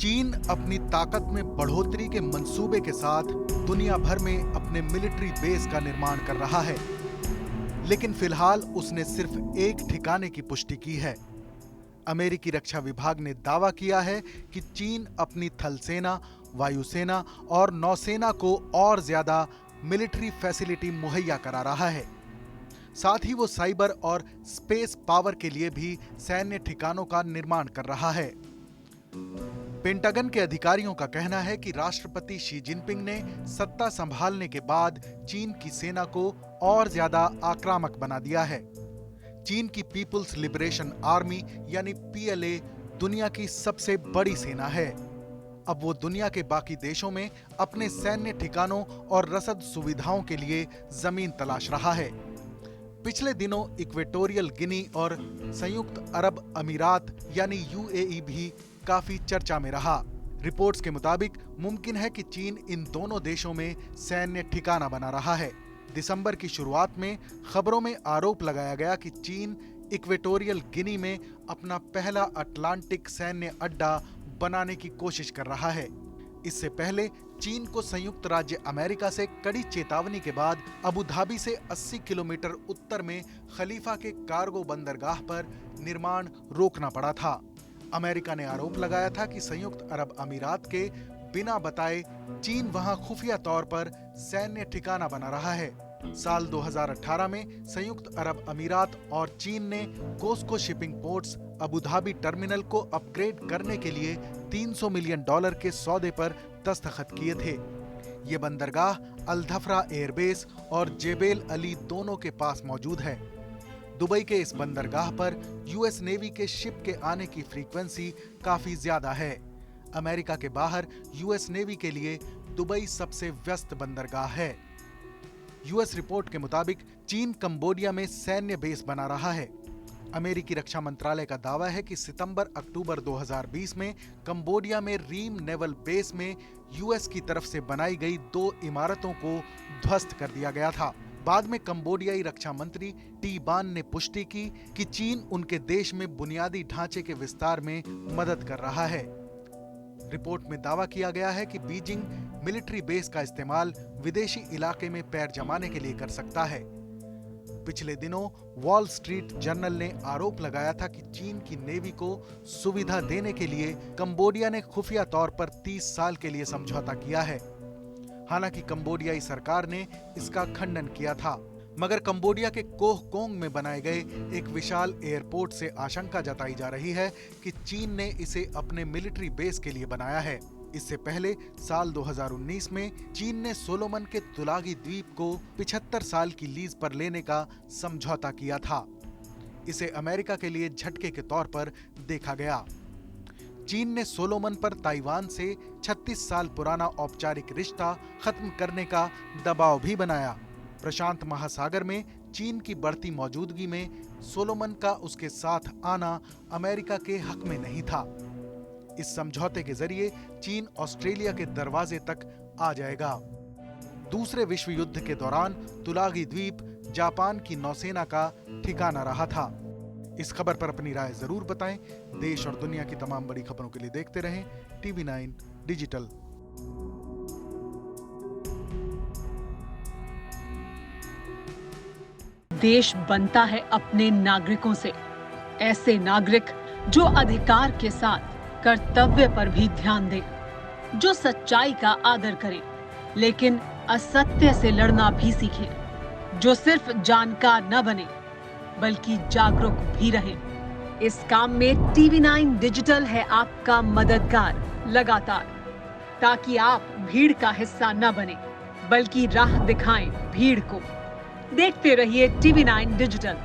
चीन अपनी ताकत में बढ़ोतरी के मंसूबे के साथ दुनिया भर में अपने मिलिट्री बेस का निर्माण कर रहा है, लेकिन फिलहाल उसने सिर्फ एक ठिकाने की पुष्टि की है। अमेरिकी रक्षा विभाग ने दावा किया है कि चीन अपनी थल सेना, वायुसेना और नौसेना को और ज्यादा मिलिट्री फैसिलिटी मुहैया करा रहा है। साथ ही वो साइबर और स्पेस पावर के लिए भी सैन्य ठिकानों का निर्माण कर रहा है। पेंटागन के अधिकारियों का कहना है कि राष्ट्रपति शी जिनपिंग ने सत्ता संभालने के बाद चीन की सेना को और ज्यादा आक्रामक बना दिया है। चीन की पीपुल्स लिबरेशन आर्मी यानी पीएलए दुनिया की सबसे बड़ी सेना है। अब वो दुनिया के बाकी देशों में अपने सैन्य ठिकानों और रसद सुविधाओं के लिए जमीन तलाश रहा है। पिछले दिनों इक्वेटोरियल गिनी और संयुक्त अरब अमीरात यानी यूएई भी काफी चर्चा में रहा। रिपोर्ट्स के मुताबिक मुमकिन है कि चीन इन दोनों देशों में सैन्य ठिकाना बना रहा है। दिसंबर की शुरुआत में खबरों में आरोप लगाया गया कि चीन इक्वेटोरियल गिनी में अपना पहला अटलांटिक सैन्य अड्डा बनाने की कोशिश कर रहा है। इससे पहले चीन को संयुक्त राज्य अमेरिका से कड़ी चेतावनी के बाद अबू धाबी से 80 किलोमीटर उत्तर में खलीफा के कार्गो बंदरगाह पर निर्माण रोकना पड़ा था। अमेरिका ने आरोप लगाया था कि संयुक्त अरब अमीरात के बिना बताए चीन वहां खुफिया तौर पर सैन्य ठिकाना बना रहा है। साल 2018 में संयुक्त अरब अमीरात और चीन ने कोस्को shipping ports Abu Dhabi terminal को अपग्रेड करने के लिए $300 मिलियन के सौदे पर दस्तखत किए थे। ये बंदरगाह अल-धफ्रा एयरबेस और जेबेल अली दोनों के पास मौजूद है। दुबई के इस बंदरगाह पर यूएस नेवी के शिप के आने की फ्रीक्वेंसी काफी ज्यादा है। अमेरिका के बाहर यूएस नेवी के लिए दुबई सबसे व्यस्त बंदरगाह है। यूएस रिपोर्ट के मुताबिक चीन कंबोडिया में सैन्य बेस बना रहा है। अमेरिकी रक्षा मंत्रालय का दावा है कि सितंबर-अक्टूबर 2020 में कंबोडिया में रीम नेवल बेस में यूएस की तरफ से बनाई गई 2 इमारतों को ध्वस्त कर दिया गया था। बाद में कंबोडियाई रक्षा मंत्री टी बान ने पुष्टि की कि चीन उनके देश में बुनियादी ढांचे के विस्तार में मदद कर रहा है। रिपोर्ट में दावा किया गया है कि बीजिंग मिलिट्री बेस का इस्तेमाल विदेशी इलाके में पैर जमाने के लिए कर सकता है। पिछले दिनों वॉल स्ट्रीट जर्नल ने आरोप लगाया था कि चीन की नेवी को सुविधा देने के लिए कंबोडिया ने खुफिया तौर पर 30 साल के लिए समझौता किया है। हालांकि कंबोडियाई सरकार ने इसका खंडन किया था, मगर कंबोडिया के कोह कोंग में बनाए गए एक विशाल एयरपोर्ट से आशंका जताई जा रही है कि चीन ने इसे अपने मिलिट्री बेस के लिए बनाया है। इससे पहले साल 2019 में चीन ने सोलोमन के तुलागी द्वीप को 75 साल की लीज पर लेने का समझौता किया था। इसे अमेरिका के लिए झटके के तौर पर देखा गया। चीन ने सोलोमन पर ताइवान से 36 साल पुराना औपचारिक रिश्ता खत्म करने का दबाव भी बनाया। प्रशांत महासागर में चीन की बढ़ती मौजूदगी में सोलोमन का उसके साथ आना अमेरिका के हक में नहीं था। इस समझौते के जरिए चीन ऑस्ट्रेलिया के दरवाजे तक आ जाएगा। दूसरे विश्व युद्ध के दौरान तुलागी द्वीप जापान की नौसेना का ठिकाना रहा था। इस खबर पर अपनी राय जरूर बताएं। देश और दुनिया की तमाम बड़ी खबरों के लिए देखते रहें TV9 डिजिटल। देश बनता है अपने नागरिकों से। ऐसे नागरिक जो अधिकार के साथ कर्तव्य पर भी ध्यान दें, जो सच्चाई का आदर करें, लेकिन असत्य से लड़ना भी सीखें, जो सिर्फ जानकार न बने बल्कि जागरूक भी रहें। इस काम में TV9 डिजिटल है आपका मददगार लगातार, ताकि आप भीड़ का हिस्सा न बने बल्कि राह दिखाएं भीड़ को। देखते रहिए TV9 डिजिटल।